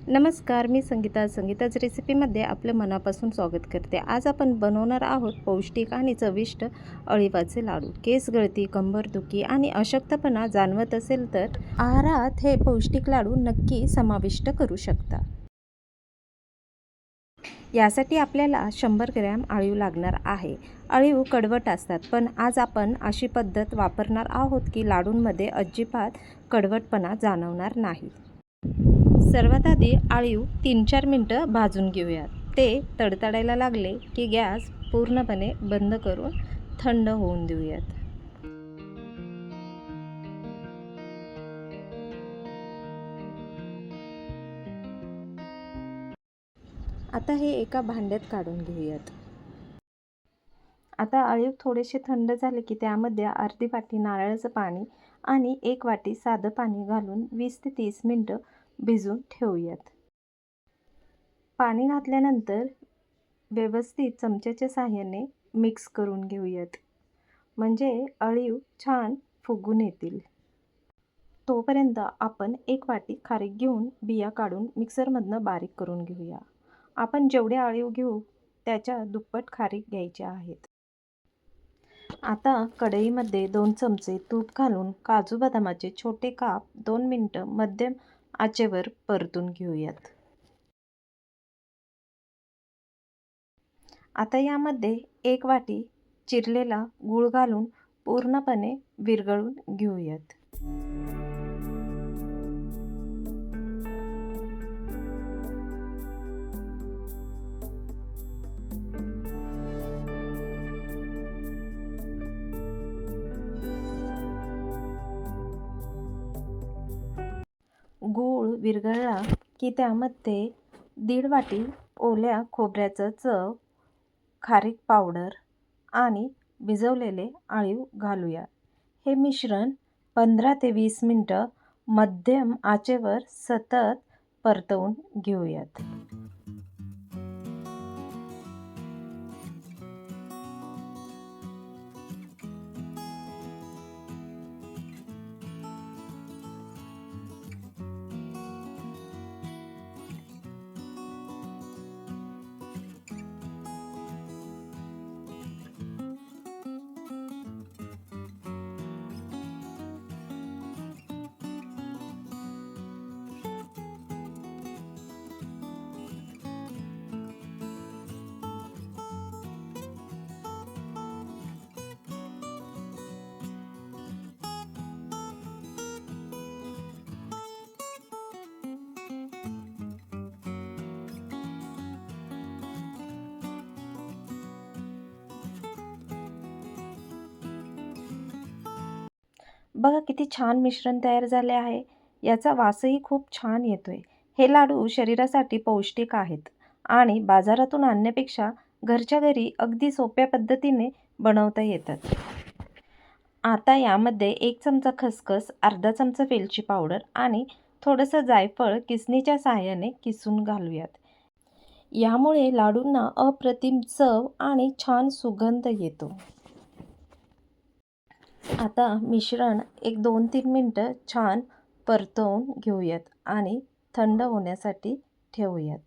नमस्कार, मी संगीताच रेसिपीमध्ये आपलं मनापासून स्वागत करते। आज आपण बनवणार आहोत पौष्टिक आणि चविष्ट अळीवाचे लाडू। केस गळती, कंबरदुखी आणि अशक्तपणा जाणवत असेल तर आहारात हे पौष्टिक लाडू नक्की समाविष्ट करू शकता। यासाठी आपल्याला 100 ग्रॅम अळीव लागणार आहे। अळीव कडवट असतात, पण आज आपण अशी पद्धत वापरणार आहोत की लाडूंमध्ये अजिबात कडवटपणा जाणवणार नाही। सर्वात आधी अळीव 3-4 मिनिटं भाजून घेऊयात। ते तडतडायला लागले की गॅस पूर्णपणे बंद करून थंड होऊन देऊयात। आता हे एका भांड्यात काढून घेऊयात। आता अळीव थोडेसे थंड झाले की त्यामध्ये अर्धी वाटी नारळाचं पाणी आणि 1 वाटी साधं पाणी घालून 20 ते 30 मिनिटं भिजवून ठेवूयात। पाणी घातल्यानंतर व्यवस्थित चमच्याच्या साहाय्याने मिक्स करून घेऊयात, म्हणजे अळीव छान फुगून येतील। तोपर्यंत आपण 1 वाटी खारीक घेऊन बिया काढून मिक्सरमधनं बारीक करून घेऊया। आपण जेवढे अळीव घेऊ त्याच्या दुप्पट खारीक घ्यायचे आहेत। आता कढईमध्ये 2 चमचे तूप घालून काजू बदामाचे छोटे काप 2 मिनिटं मध्यम आचेवर परतून घेऊयात। आता यामध्ये 1 वाटी चिरलेला गूळ घालून पूर्णपणे विरघळून घेऊयात। गूळ विरघळला की त्यामध्ये 1.5 वाटी ओल्या खोबऱ्याचं चव, खारीक पावडर आणि भिजवलेले अळीव घालूया। हे मिश्रण 15 ते 20 मिनिटं मध्यम आचेवर सतत परतवून घेऊयात। बघा किती छान मिश्रण तयार झाले आहे। याचा वासही खूप छान येतोय। हे लाडू शरीरासाठी पौष्टिक आहेत आणि बाजारातून आणण्यापेक्षा घरच्या घरी अगदी सोप्या पद्धतीने बनवता येतात। आता यामध्ये 1 चमचा खसखस, अर्धा चमचा वेलची पावडर आणि थोडंसं जायफळ किसणीच्या साहाय्याने किसून घालूयात। यामुळे लाडूंना अप्रतिम चव आणि छान सुगंध येतो। आता मिश्रण 1-2-3 मिनिटं छान परतवून घेऊयात आणि थंड होण्यासाठी ठेवूयात।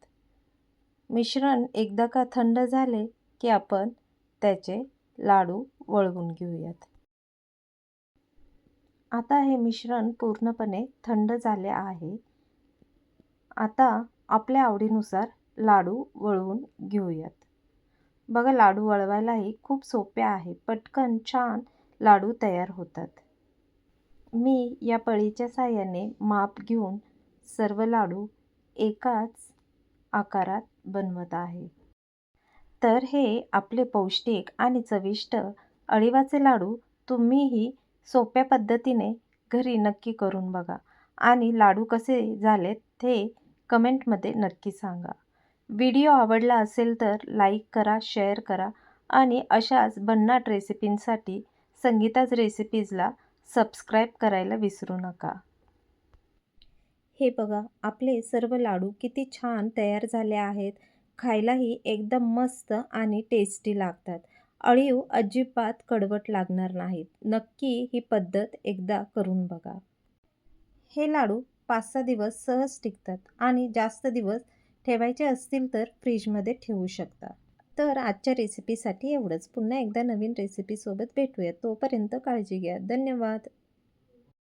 मिश्रण एकदा का थंड झाले की आपण त्याचे लाडू वळवून घेऊयात। आता हे मिश्रण पूर्णपणे थंड झाले आहे। आता आपल्या आवडीनुसार लाडू वळवून घेऊयात। बघा लाडू वळवायलाही खूप सोपे आहे। पटकन छान लाडू तयार होतात। मी या पळीच्या साहाय्याने माप घेऊन सर्व लाडू एकाच आकारात बनवत आहे। तर हे आपले पौष्टिक आणि चविष्ट अळीवाचे लाडू तुम्हीही सोप्या पद्धतीने घरी नक्की करून बघा आणि लाडू कसे झालेत ते कमेंटमध्ये नक्की सांगा। व्हिडिओ आवडला असेल तर लाईक करा, शेअर करा आणि अशाच भन्नाट रेसिपींसाठी संगीताच रेसिपीजला सबस्क्राईब करायला विसरू नका। हे बघा आपले सर्व लाडू किती छान तयार झाले आहेत। खायलाही एकदम मस्त आणि टेस्टी लागतात। अळीव अजिबात कडवट लागणार नाहीत। नक्की ही पद्धत एकदा करून बघा। हे लाडू 5-6 दिवस सहज टिकतात आणि जास्त दिवस ठेवायचे असतील तर फ्रीजमध्ये ठेवू शकता. तर आजच्या रेसिपीसाठी एवढंच. पुन्हा एकदा नवीन रेसिपीसोबत भेटूया. तोपर्यंत काळजी घ्या. धन्यवाद.